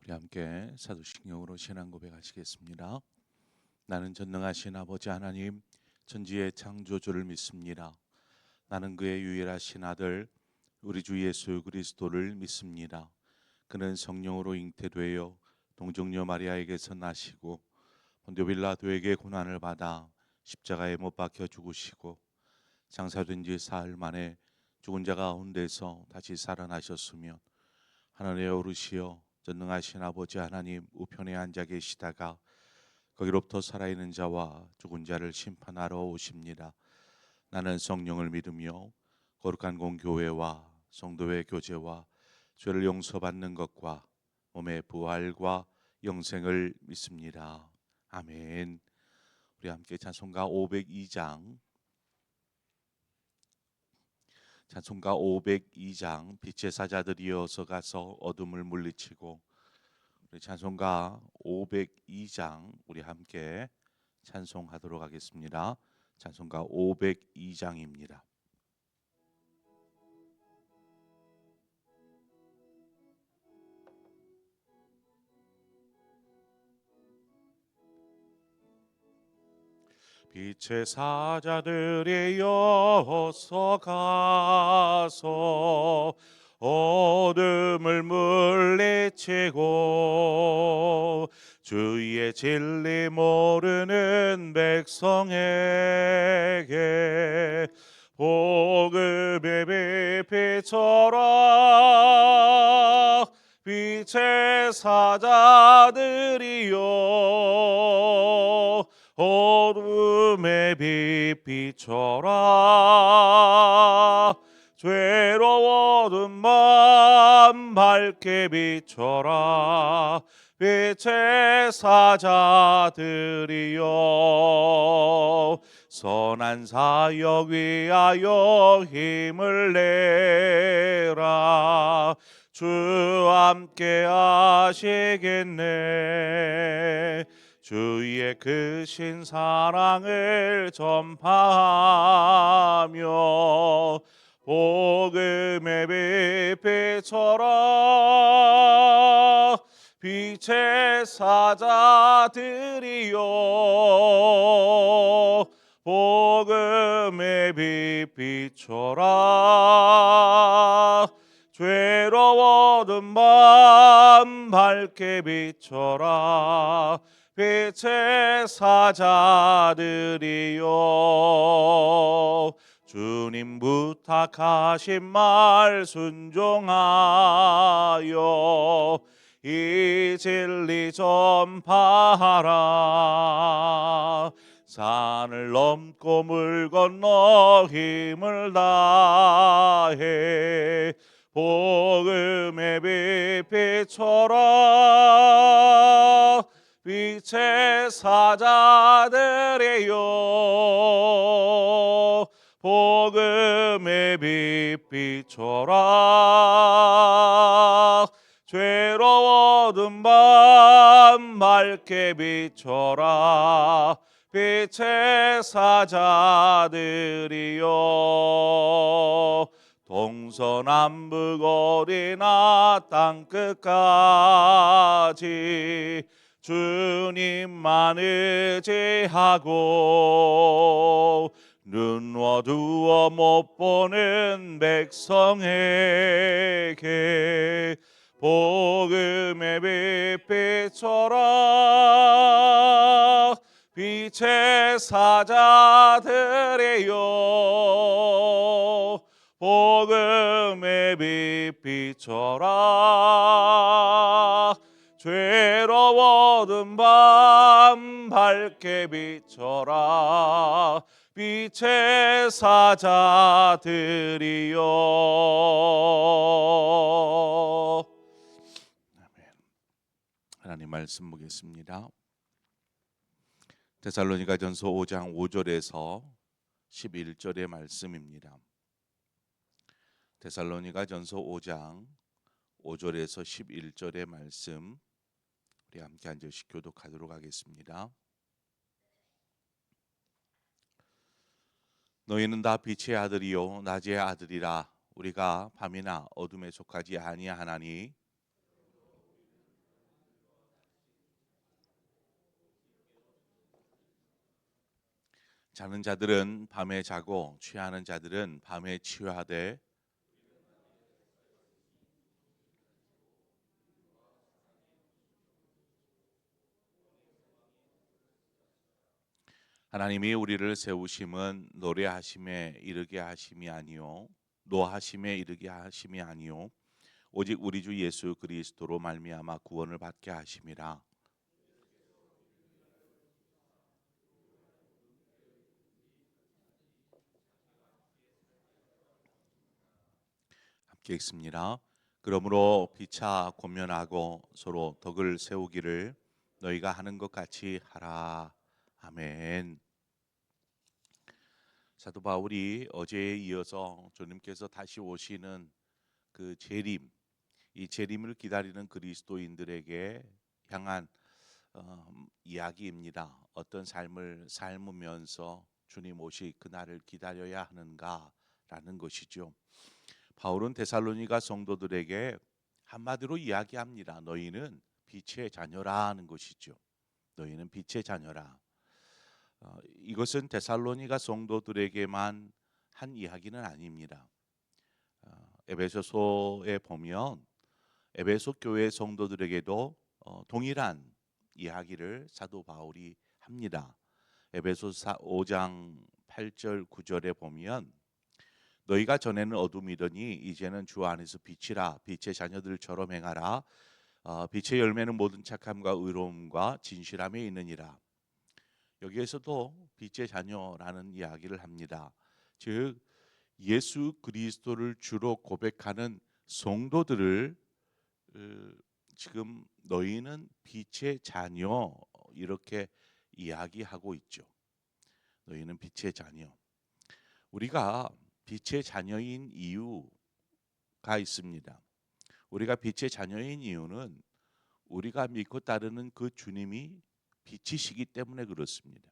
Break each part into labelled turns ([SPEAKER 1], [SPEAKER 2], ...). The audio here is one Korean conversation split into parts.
[SPEAKER 1] 우리 함께 사도신경으로 신앙 고백하시겠습니다. 나는 전능하신 아버지 하나님 천지의 창조주를 믿습니다. 나는 그의 유일하신 아들 우리 주 예수 그리스도를 믿습니다. 그는 성령으로 잉태되어 동정녀 마리아에게서 나시고 본디오 빌라도에게 고난을 받아 십자가에 못 박혀 죽으시고 장사된 지 사흘 만에 죽은 자 가운데서 다시 살아나셨으며 하늘에 오르시어 전능하신 아버지 하나님 우편에 앉아 계시다가 거기로부터 살아있는 자와 죽은 자를 심판하러 오십니다. 나는 성령을 믿으며 거룩한 공교회와 성도의 교제와 죄를 용서받는 것과 몸의 부활과 영생을 믿습니다. 아멘. 우리 함께 찬송가 502장 찬송가 502장 빛의 사자들이어서 가서 어둠을 물리치고, 우리 찬송가 502장 우리 함께 찬송하도록 하겠습니다. 찬송가 502장입니다. 빛의 사자들이 여서 가서 어둠을 물리치고 주의 진리 모르는 백성에게 복음의 빛비춰라. 빛의 사자들이여 어둠의 빛 비춰라. 괴로워둔 맘 밝게 비춰라. 빛의 사자들이여 선한 사역 위하여 힘을 내라. 주 함께 하시겠네. 주의 크신 사랑을 전파하며 복음의 빛 비춰라. 빛의 사자들이여 복음의 빛 비춰라. 괴로워둔 맘 밝게 비춰라. 빛의 사자들이여 주님 부탁하신 말 순종하여 이 진리 전파하라. 산을 넘고 물 건너 힘을 다해 복음의 빛 비춰라. 빛의 사자들이여 복음의 빛 비춰라. 괴로워둔 밤 밝게 비춰라. 빛의 사자들이여 동서남북 어디나 땅끝까지 주님만 의지하고 눈 어두워 못 보는 백성에게 복음의 빛 비춰라. 빛의 사자들이여 복음의 빛 비춰라. 괴로워둔 밤 밝게 비춰라. 빛의 사자들이여. 아멘. 하나님 말씀 보겠습니다. 데살로니가전서 5장 5절에서 11절의 말씀입니다. 데살로니가전서 5장 5절에서 11절의 말씀 우리 함께 한 절씩 교독하도록 하겠습니다. 너희는 다 빛의 아들이요 낮의 아들이라. 우리가 밤이나 어둠에 속하지 아니하나니 자는 자들은 밤에 자고 취하는 자들은 밤에 취하되 하나님이 우리를 세우심은 노래하심에 이르게 하심이 아니요 노하심에 이르게 하심이 아니요 오직 우리 주 예수 그리스도로 말미암아 구원을 받게 하심이라. 함께 읽습니다. 그러므로 피차 권면하고 서로 덕을 세우기를 너희가 하는 것 같이 하라. 아멘. 사도 바울이 어제에 이어서 주님께서 다시 오시는 그 재림, 이 재림을 기다리는 그리스도인들에게 향한 이야기입니다. 어떤 삶을 삶으면서 주님 오실 그날을 기다려야 하는가라는 것이죠. 바울은 데살로니가 성도들에게 한마디로 이야기합니다. 너희는 빛의 자녀라는 것이죠. 너희는 빛의 자녀라. 이것은 데살로니가 성도들에게만 한 이야기는 아닙니다. 에베소서에 보면 에베소 교회 성도들에게도 동일한 이야기를 사도 바울이 합니다. 에베소서 5장 8절 9절에 보면 너희가 전에는 어둠이더니 이제는 주 안에서 빛이라 빛의 자녀들처럼 행하라. 빛의 열매는 모든 착함과 의로움과 진실함에 있느니라. 여기에서도 빛의 자녀라는 이야기를 합니다. 즉 예수 그리스도를 주로 고백하는 성도들을 지금 너희는 빛의 자녀 이렇게 이야기하고 있죠. 너희는 빛의 자녀. 우리가 빛의 자녀인 이유가 있습니다. 우리가 빛의 자녀인 이유는 우리가 믿고 따르는 그 주님이 빛이시기 때문에 그렇습니다.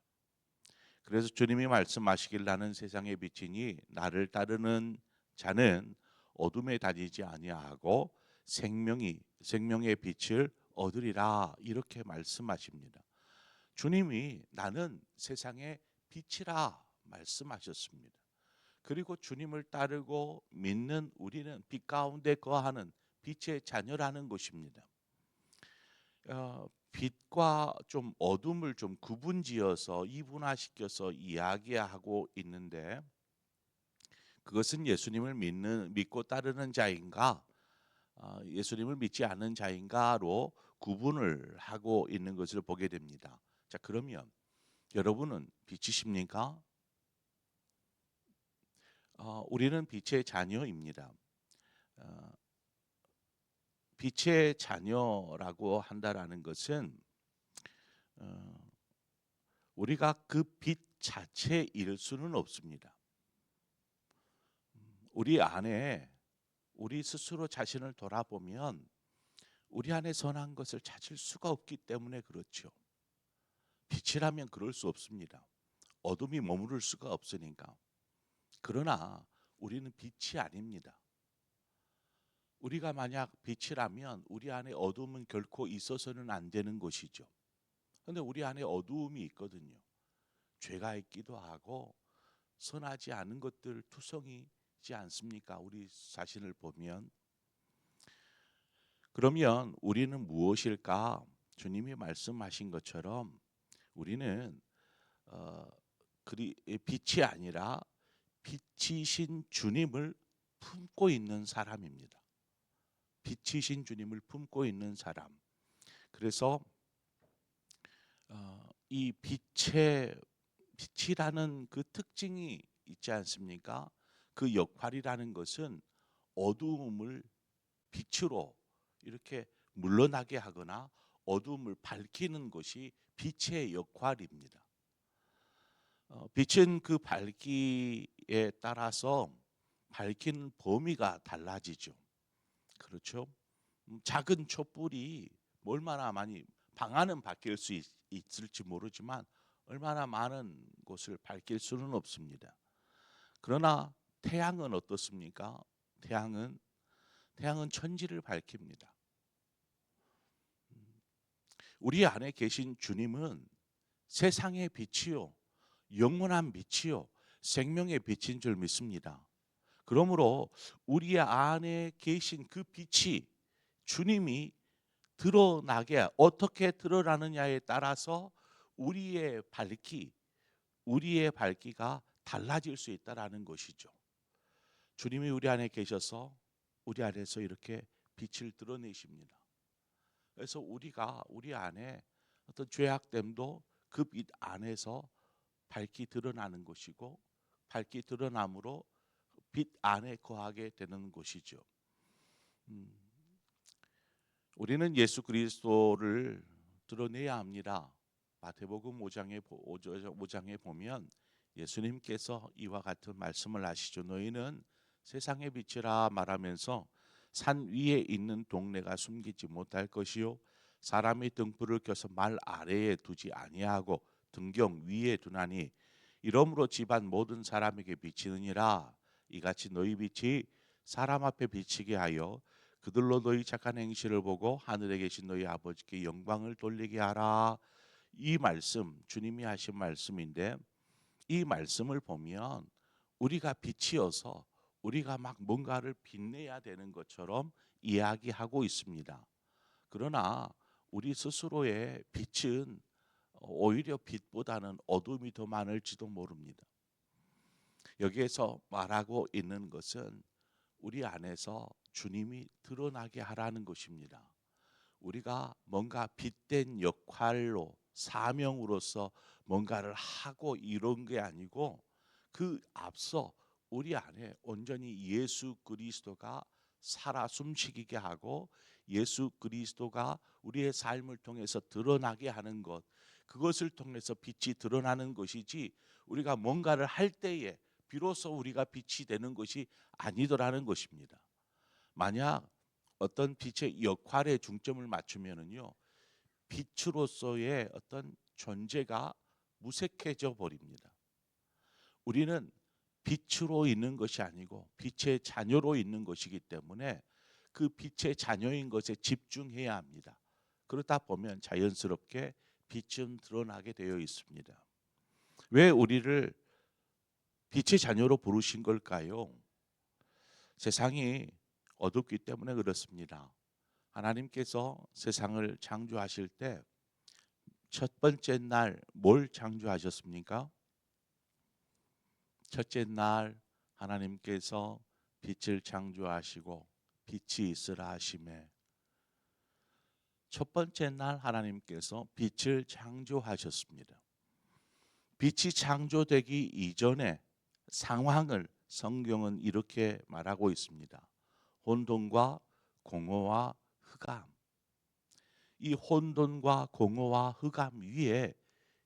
[SPEAKER 1] 그래서 주님이 말씀하시길 나는 세상의 빛이니 나를 따르는 자는 어둠에 다니지 아니하고 생명의 빛을 얻으리라 이렇게 말씀하십니다. 주님이 나는 세상의 빛이라 말씀하셨습니다. 그리고 주님을 따르고 믿는 우리는 빛 가운데 거하는 빛의 자녀라는 것입니다. 빛과 좀 어둠을 좀 구분지어서 이분화시켜서 이야기하고 있는데 그것은 예수님을 믿고 따르는 자인가 예수님을 믿지 않는 자인가로 구분을 하고 있는 것을 보게 됩니다. 자, 그러면 여러분은 빛이십니까? 우리는 빛의 자녀입니다. 어, 빛의 자녀라고 한다라는 것은 우리가 그 빛 자체일 수는 없습니다. 우리 안에 우리 스스로 자신을 돌아보면 우리 안에 선한 것을 찾을 수가 없기 때문에 그렇죠. 빛이라면 그럴 수 없습니다. 어둠이 머무를 수가 없으니까. 그러나 우리는 빛이 아닙니다. 우리가 만약 빛이라면 우리 안에 어둠은 결코 있어서는 안 되는 것이죠. 그런데 우리 안에 어두움이 있거든요. 죄가 있기도 하고 선하지 않은 것들 투성이지 않습니까? 우리 자신을 보면. 그러면 우리는 무엇일까? 주님이 말씀하신 것처럼 우리는 빛이 아니라 빛이신 주님을 품고 있는 사람입니다. 빛이신 주님을 품고 있는 사람. 그래서 이 빛이라는 그 특징이 있지 않습니까? 그 역할이라는 것은 어두움을 빛으로 이렇게 물러나게 하거나 어두움을 밝히는 것이 빛의 역할입니다. 빛은 그 밝기에 따라서 밝히는 범위가 달라지죠. 그렇죠? 작은 촛불이 얼마나 많이 방안은 바뀔 수 있을지 모르지만 얼마나 많은 곳을 밝힐 수는 없습니다. 그러나 태양은 어떻습니까? 태양은 천지를 밝힙니다. 우리 안에 계신 주님은 세상의 빛이요 영원한 빛이요 생명의 빛인 줄 믿습니다. 그러므로 우리 안에 계신 그 빛이 주님이 드러나게 어떻게 드러나느냐에 따라서 우리의 밝기가 달라질 수 있다라는 것이죠. 주님이 우리 안에 계셔서 우리 안에서 이렇게 빛을 드러내십니다. 그래서 우리가 우리 안에 어떤 죄악됨도 그 빛 안에서 밝기 드러나는 것이고, 밝기 드러남으로 빛 안에 거하게 되는 것이죠. 음, 우리는 예수 그리스도를 드러내야 합니다. 마태복음 5장에 보면 예수님께서 이와 같은 말씀을 하시죠. 너희는 세상의 빛이라 말하면서 산 위에 있는 동네가 숨기지 못할 것이요 사람이 등불을 켜서 말 아래에 두지 아니하고 등경 위에 두나니 이러므로 집안 모든 사람에게 비치느니라. 이같이 너희 빛이 사람 앞에 비치게 하여 그들로 너희 착한 행실을 보고 하늘에 계신 너희 아버지께 영광을 돌리게 하라. 이 말씀 주님이 하신 말씀인데, 이 말씀을 보면 우리가 빛이어서 우리가 막 뭔가를 빛내야 되는 것처럼 이야기하고 있습니다. 그러나 우리 스스로의 빛은 오히려 빛보다는 어둠이 더 많을지도 모릅니다. 여기에서 말하고 있는 것은 우리 안에서 주님이 드러나게 하라는 것입니다. 우리가 뭔가 빛된 역할로 사명으로서 뭔가를 하고 이런 게 아니고, 그 앞서 우리 안에 온전히 예수 그리스도가 살아 숨쉬게 하고 예수 그리스도가 우리의 삶을 통해서 드러나게 하는 것, 그것을 통해서 빛이 드러나는 것이지, 우리가 뭔가를 할 때에 비로소 우리가 빛이 되는 것이 아니더라는 것입니다. 만약 어떤 빛의 역할에 중점을 맞추면은요, 빛으로서의 어떤 존재가 무색해져 버립니다. 우리는 빛으로 있는 것이 아니고 빛의 자녀로 있는 것이기 때문에 그 빛의 자녀인 것에 집중해야 합니다. 그러다 보면 자연스럽게 빛은 드러나게 되어 있습니다. 왜 우리를 빛의 자녀로 부르신 걸까요? 세상이 어둡기 때문에 그렇습니다. 하나님께서 세상을 창조하실 때 첫 번째 날 뭘 창조하셨습니까? 첫째 날 하나님께서 빛을 창조하시고 빛이 있으라 하심에, 첫 번째 날 하나님께서 빛을 창조하셨습니다. 빛이 창조되기 이전에 상황을 성경은 이렇게 말하고 있습니다. 혼돈과 공허와 흑암. 이 혼돈과 공허와 흑암 위에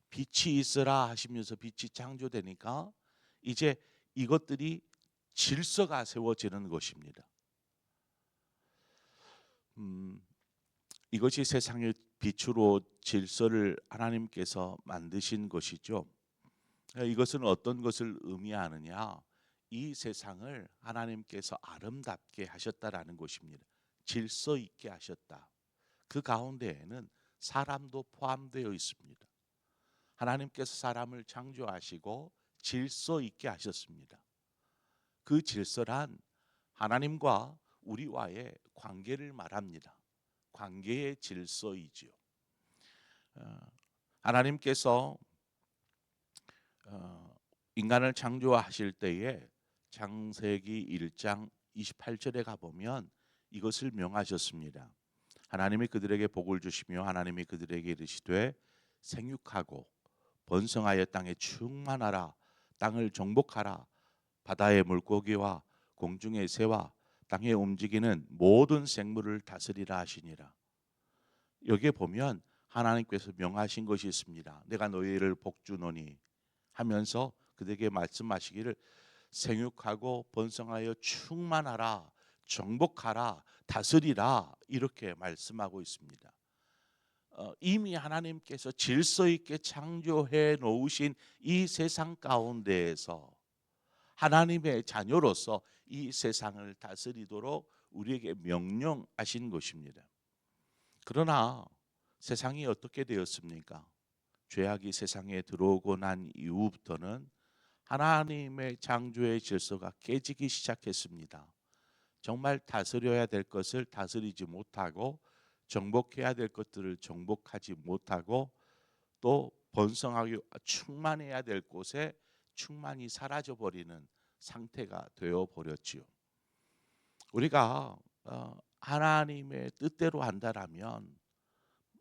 [SPEAKER 1] 빛이 있으라 하시면서 빛이 창조되니까 이제 이것들이 질서가 세워지는 것입니다. 이것이 세상의 빛으로 질서를 하나님께서 만드신 것이죠. 이것은 어떤 것을 의미하느냐? 이 세상을 하나님께서 아름답게 하셨다라는 것입니다. 질서 있게 하셨다. 그 가운데에는 사람도 포함되어 있습니다. 하나님께서 사람을 창조하시고 질서 있게 하셨습니다. 그 질서란 하나님과 우리와의 관계를 말합니다. 관계의 질서이지요. 하나님께서 인간을 창조하실 때에 창세기 1장 28절에 가보면 이것을 명하셨습니다. 하나님이 그들에게 복을 주시며 하나님이 그들에게 이르시되 생육하고 번성하여 땅에 충만하라. 땅을 정복하라. 바다의 물고기와 공중의 새와 땅에 움직이는 모든 생물을 다스리라 하시니라. 여기에 보면 하나님께서 명하신 것이 있습니다. 내가 너희를 복주노니 하면서 그들에게 말씀하시기를 생육하고 번성하여 충만하라, 정복하라, 다스리라, 이렇게 말씀하고 있습니다. 이미 하나님께서 질서 있게 창조해 놓으신 이 세상 가운데에서 하나님의 자녀로서 이 세상을 다스리도록 우리에게 명령하신 것입니다. 그러나 세상이 어떻게 되었습니까? 죄악이 세상에 들어오고 난 이후부터는 하나님의 창조의 질서가 깨지기 시작했습니다. 정말 다스려야 될 것을 다스리지 못하고 정복해야 될 것들을 정복하지 못하고 또 번성하고 충만해야 될 곳에 충만히 사라져 버리는 상태가 되어 버렸지요. 우리가 하나님의 뜻대로 한다라면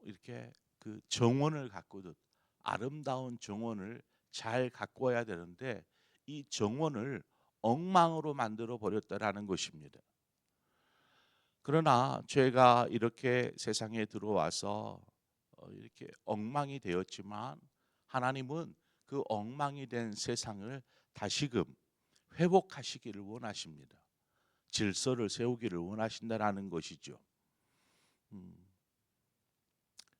[SPEAKER 1] 이렇게 그 정원을 가꾸듯 아름다운 정원을 잘 가꾸어야 되는데 이 정원을 엉망으로 만들어 버렸다라는 것입니다. 그러나 죄가 이렇게 세상에 들어와서 이렇게 엉망이 되었지만 하나님은 그 엉망이 된 세상을 다시금 회복하시기를 원하십니다. 질서를 세우기를 원하신다라는 것이죠.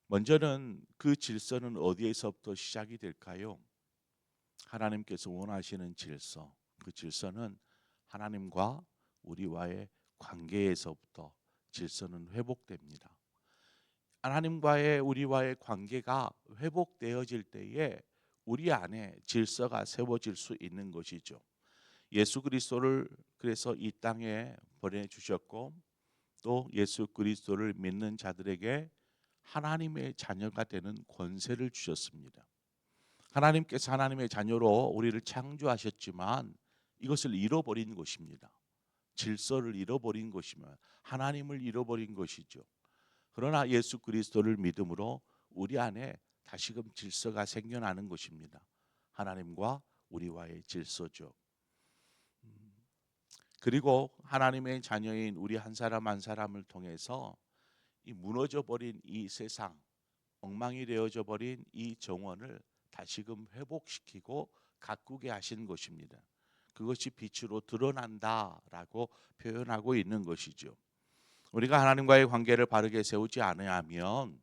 [SPEAKER 1] 먼저는 그 질서는 어디에서부터 시작이 될까요? 하나님께서 원하시는 질서, 그 질서는 하나님과 우리와의 관계에서부터 질서는 회복됩니다. 하나님과의 우리와의 관계가 회복되어질 때에 우리 안에 질서가 세워질 수 있는 것이죠. 예수 그리스도를 그래서 이 땅에 보내주셨고 또 예수 그리스도를 믿는 자들에게 하나님의 자녀가 되는 권세를 주셨습니다. 하나님께서 하나님의 자녀로 우리를 창조하셨지만 이것을 잃어버린 것입니다. 질서를 잃어버린 것이면 하나님을 잃어버린 것이죠. 그러나 예수 그리스도를 믿음으로 우리 안에 다시금 질서가 생겨나는 것입니다. 하나님과 우리와의 질서죠. 그리고 하나님의 자녀인 우리 한 사람 한 사람을 통해서 이 무너져 버린 이 세상, 엉망이 되어져 버린 이 정원을 다시금 회복시키고 가꾸게 하신 것입니다. 그것이 빛으로 드러난다라고 표현하고 있는 것이죠. 우리가 하나님과의 관계를 바르게 세우지 않으면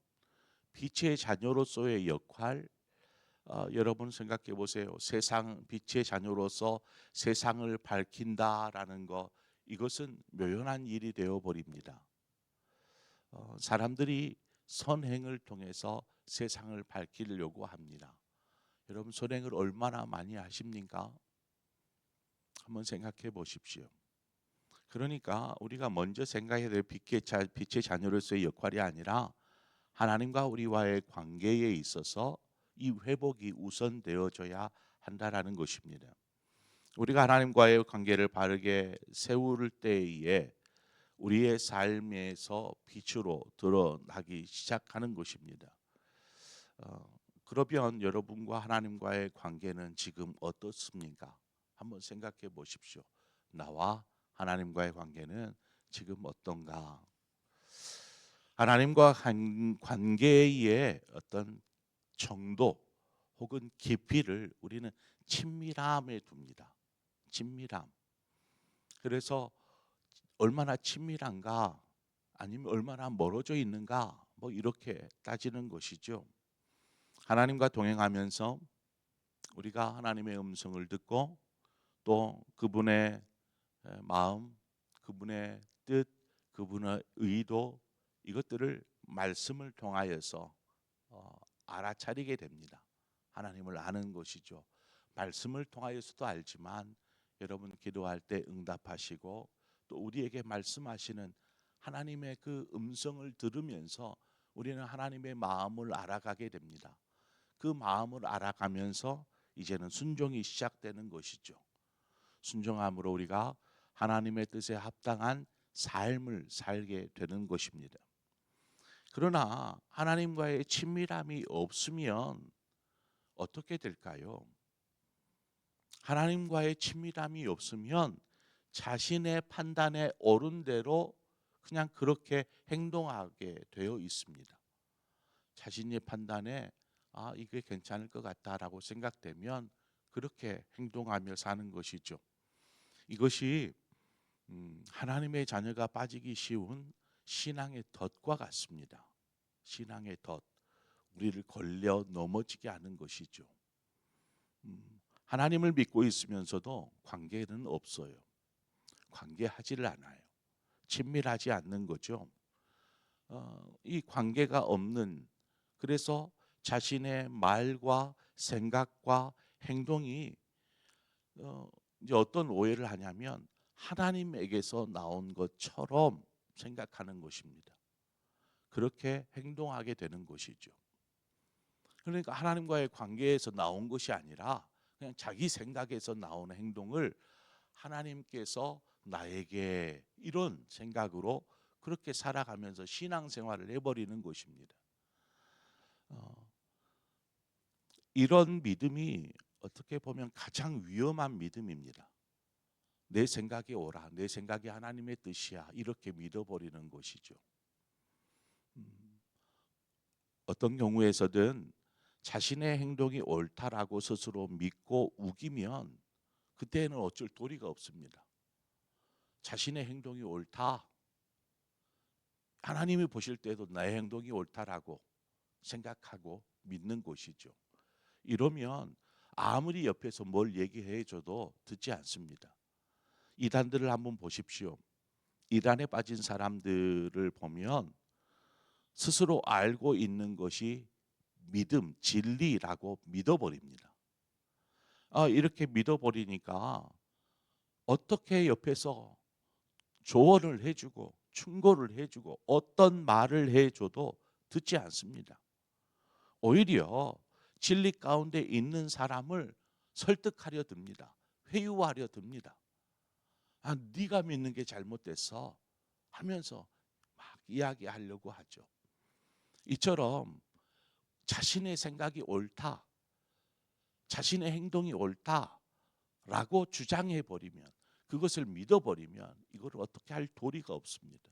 [SPEAKER 1] 빛의 자녀로서의 역할, 여러분 생각해 보세요. 세상 빛의 자녀로서 세상을 밝힌다라는 것, 이것은 묘연한 일이 되어 버립니다. 사람들이 선행을 통해서 세상을 밝히려고 합니다. 여러분 선행을 얼마나 많이 하십니까? 한번 생각해 보십시오. 그러니까 우리가 먼저 생각해야 될 빛의 자녀로서의 역할이 아니라 하나님과 우리와의 관계에 있어서 이 회복이 우선되어져야 한다라는 것입니다. 우리가 하나님과의 관계를 바르게 세울 때에 우리의 삶에서 빛으로 드러나기 시작하는 것입니다. 그러면 여러분과 하나님과의 관계는 지금 어떻습니까? 한번 생각해 보십시오. 나와 하나님과의 관계는 지금 어떤가? 하나님과 관계의 어떤 정도 혹은 깊이를 우리는 친밀함에 둡니다. 친밀함. 그래서 얼마나 친밀한가 아니면 얼마나 멀어져 있는가 뭐 이렇게 따지는 것이죠. 하나님과 동행하면서 우리가 하나님의 음성을 듣고 또 그분의 마음, 그분의 뜻, 그분의 의도 이것들을 말씀을 통하여서 알아차리게 됩니다. 하나님을 아는 것이죠. 말씀을 통하여서도 알지만 여러분 기도할 때 응답하시고 또 우리에게 말씀하시는 하나님의 그 음성을 들으면서 우리는 하나님의 마음을 알아가게 됩니다. 그 마음을 알아가면서 이제는 순종이 시작되는 것이죠. 순종함으로 우리가 하나님의 뜻에 합당한 삶을 살게 되는 것입니다. 그러나 하나님과의 친밀함이 없으면 어떻게 될까요? 하나님과의 친밀함이 없으면 자신의 판단에 옳은 대로 그냥 그렇게 행동하게 되어 있습니다. 자신의 판단에 이게 괜찮을 것 같다라고 생각되면 그렇게 행동하며 사는 것이죠. 이것이 하나님의 자녀가 빠지기 쉬운 신앙의 덫과 같습니다. 신앙의 덫, 우리를 걸려 넘어지게 하는 것이죠. 하나님을 믿고 있으면서도 관계는 없어요. 관계하지를 않아요. 친밀하지 않는 거죠. 이 관계가 없는, 그래서 자신의 말과 생각과 행동이 이제 어떤 오해를 하냐면 하나님에게서 나온 것처럼 생각하는 것입니다. 그렇게 행동하게 되는 것이죠. 그러니까 하나님과의 관계에서 나온 것이 아니라 그냥 자기 생각에서 나오는 행동을 하나님께서 나에게 이런 생각으로 그렇게 살아가면서 신앙생활을 해버리는 것입니다. 이런 믿음이 어떻게 보면 가장 위험한 믿음입니다. 내 생각이 옳아, 내 생각이 하나님의 뜻이야, 이렇게 믿어버리는 것이죠. 어떤 경우에서든 자신의 행동이 옳다라고 스스로 믿고 우기면 그때는 어쩔 도리가 없습니다. 자신의 행동이 옳다, 하나님이 보실 때도 나의 행동이 옳다라고 생각하고 믿는 것이죠. 이러면 아무리 옆에서 뭘 얘기해 줘도 듣지 않습니다. 이단들을 한번 보십시오. 이단에 빠진 사람들을 보면 스스로 알고 있는 것이 믿음, 진리라고 믿어버립니다. 이렇게 믿어버리니까 어떻게 옆에서 조언을 해주고 충고를 해주고 어떤 말을 해줘도 듣지 않습니다. 오히려 진리 가운데 있는 사람을 설득하려 듭니다. 회유하려 듭니다. 네가 믿는 게 잘못됐어 하면서 막 이야기하려고 하죠. 이처럼 자신의 생각이 옳다, 자신의 행동이 옳다라고 주장해 버리면, 그것을 믿어버리면 이걸 어떻게 할 도리가 없습니다.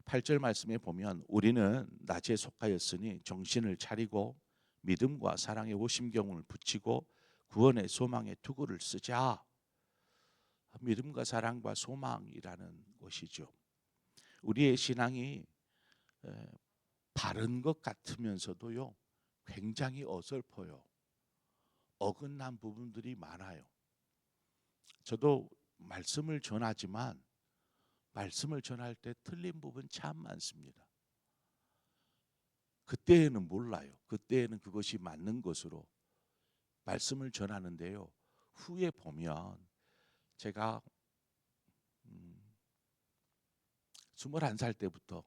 [SPEAKER 1] 8절 말씀에 보면 우리는 낮에 속하였으니 정신을 차리고 믿음과 사랑의 오심경을 붙이고 구원의 소망의 투구를 쓰자. 믿음과 사랑과 소망이라는 것이죠. 우리의 신앙이 바른 것 같으면서도요, 굉장히 어설퍼요. 어긋난 부분들이 많아요. 저도 말씀을 전하지만 말씀을 전할 때 틀린 부분 참 많습니다. 그때에는 몰라요. 그때에는 그것이 맞는 것으로 말씀을 전하는데요. 후에 보면 제가 21살 때부터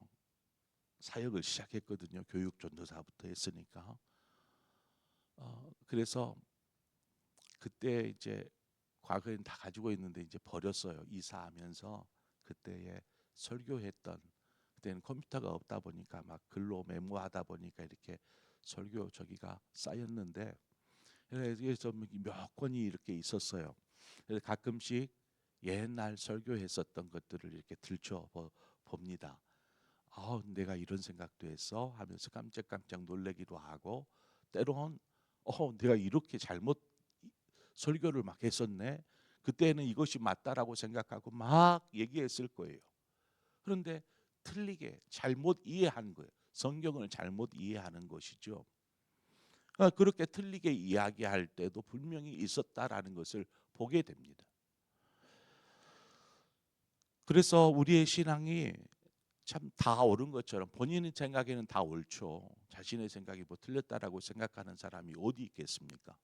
[SPEAKER 1] 사역을 시작했거든요. 교육 전도사부터 했으니까. 그래서 그때 이제 과거엔 다 가지고 있는데 이제 버렸어요. 이사하면서 그때에 설교했던, 그때는 컴퓨터가 없다 보니까 막 글로 메모하다 보니까 이렇게 설교 저기가 쌓였는데, 그래서 몇 권이 이렇게 있었어요. 그래서 가끔씩 옛날 설교했었던 것들을 이렇게 들춰 봅니다. 내가 이런 생각도 했어 하면서 깜짝깜짝 놀래기도 하고, 때론 내가 이렇게 잘못 설교를 막 했었네, 그때는 이것이 맞다라고 생각하고 막 얘기했을 거예요. 그런데 틀리게 잘못 이해한 거예요. 성경을 잘못 이해하는 것이죠. 그렇게 틀리게 이야기할 때도 분명히 있었다라는 것을 보게 됩니다. 그래서 우리의 신앙이 참 다 옳은 것처럼 본인의 생각에는 다 옳죠. 자신의 생각이 뭐 틀렸다라고 생각하는 사람이 어디 있겠습니까?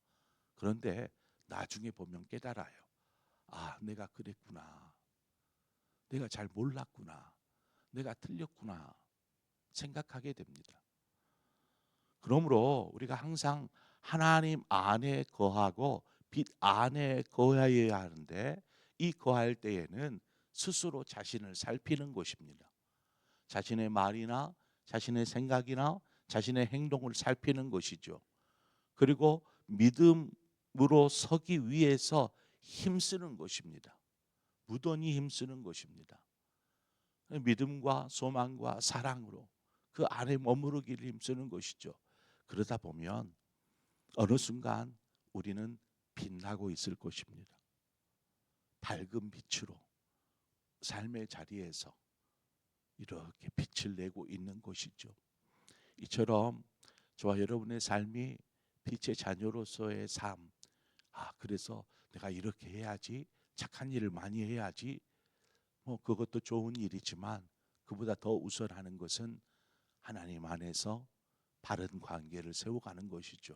[SPEAKER 1] 그런데 나중에 보면 깨달아요. 내가 그랬구나. 내가 잘 몰랐구나. 내가 틀렸구나. 생각하게 됩니다. 그러므로 우리가 항상 하나님 안에 거하고 빛 안에 거해야 하는데, 이 거할 때에는 스스로 자신을 살피는 것입니다. 자신의 말이나 자신의 생각이나 자신의 행동을 살피는 것이죠. 그리고 믿음으로 서기 위해서 힘쓰는 것입니다. 무던히 힘쓰는 것입니다. 믿음과 소망과 사랑으로 그 안에 머무르기를 힘쓰는 것이죠. 그러다 보면 어느 순간 우리는 빛나고 있을 것입니다. 밝은 빛으로 삶의 자리에서 이렇게 빛을 내고 있는 것이죠. 이처럼 저와 여러분의 삶이 빛의 자녀로서의 삶, 그래서 내가 이렇게 해야지, 착한 일을 많이 해야지, 그것도 좋은 일이지만 그보다 더 우선하는 것은 하나님 안에서 바른 관계를 세워가는 것이죠.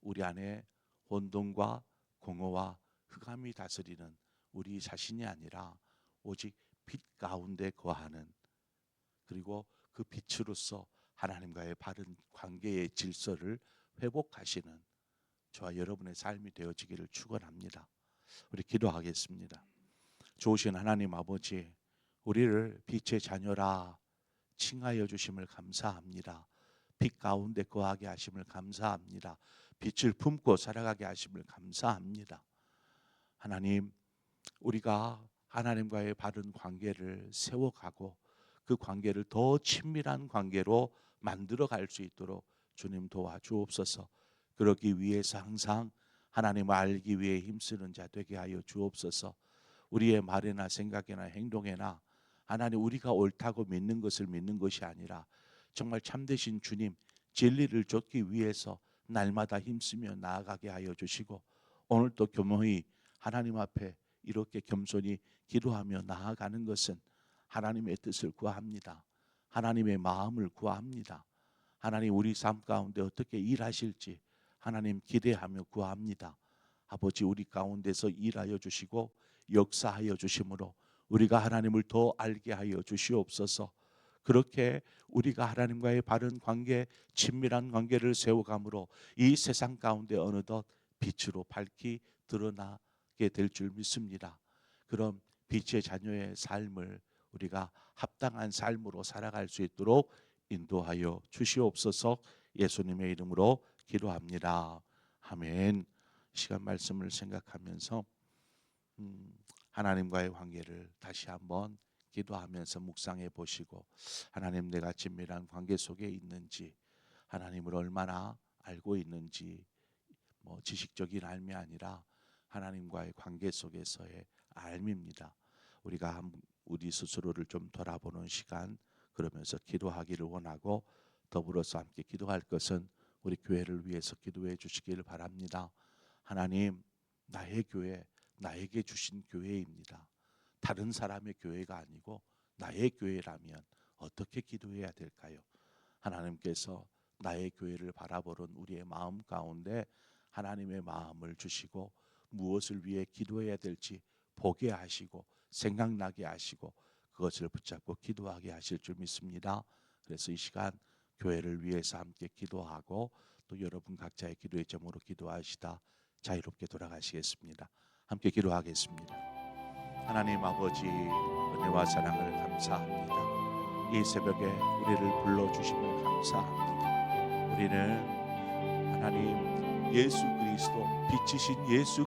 [SPEAKER 1] 우리 안에 혼돈과 공허와 흑암이 다스리는 우리 자신이 아니라 오직 빛 가운데 거하는, 그리고 그 빛으로서 하나님과의 바른 관계의 질서를 회복하시는 저와 여러분의 삶이 되어지기를 축원합니다. 우리 기도하겠습니다. 좋으신 하나님 아버지, 우리를 빛의 자녀라 칭하여 주심을 감사합니다. 빛 가운데 거하게 하심을 감사합니다. 빛을 품고 살아가게 하심을 감사합니다. 하나님, 우리가 하나님과의 바른 관계를 세워가고 그 관계를 더 친밀한 관계로 만들어 갈 수 있도록 주님 도와주옵소서. 그러기 위해서 항상 하나님을 알기 위해 힘쓰는 자 되게 하여 주옵소서. 우리의 말이나 생각이나 행동에나 하나님, 우리가 옳다고 믿는 것을 믿는 것이 아니라 정말 참되신 주님 진리를 좇기 위해서 날마다 힘쓰며 나아가게 하여 주시고, 오늘도 겸허히 하나님 앞에 이렇게 겸손히 기도하며 나아가는 것은 하나님의 뜻을 구합니다. 하나님의 마음을 구합니다. 하나님, 우리 삶 가운데 어떻게 일하실지 하나님 기대하며 구합니다. 아버지, 우리 가운데서 일하여 주시고 역사하여 주심으로 우리가 하나님을 더 알게 하여 주시옵소서. 그렇게 우리가 하나님과의 바른 관계, 친밀한 관계를 세워감으로 이 세상 가운데 어느덧 빛으로 밝히 드러나게 될 줄 믿습니다. 그럼 빛의 자녀의 삶을 우리가 합당한 삶으로 살아갈 수 있도록 인도하여 주시옵소서. 예수님의 이름으로 기도합니다. 아멘. 시간 말씀을 생각하면서 하나님과의 관계를 다시 한번 기도하면서 묵상해 보시고, 하나님, 내가 친밀한 관계 속에 있는지, 하나님을 얼마나 알고 있는지, 지식적인 알미 아니라 하나님과의 관계 속에서의 알미입니다. 우리가 우리 스스로를 좀 돌아보는 시간, 그러면서 기도하기를 원하고, 더불어서 함께 기도할 것은 우리 교회를 위해서 기도해 주시기를 바랍니다. 하나님, 나의 교회, 나에게 주신 교회입니다. 다른 사람의 교회가 아니고 나의 교회라면 어떻게 기도해야 될까요? 하나님께서 나의 교회를 바라보는 우리의 마음 가운데 하나님의 마음을 주시고 무엇을 위해 기도해야 될지 보게 하시고 생각나게 하시고 그것을 붙잡고 기도하게 하실 줄 믿습니다. 그래서 이 시간 교회를 위해서 함께 기도하고 또 여러분 각자의 기도의 점으로 기도하시다 자유롭게 돌아가시겠습니다. 함께 기도하겠습니다. 하나님 아버지, 은혜와 사랑을 감사합니다. 이 새벽에 우리를 불러주심을 감사합니다. 우리는 하나님 예수 그리스도, 빛이신 예수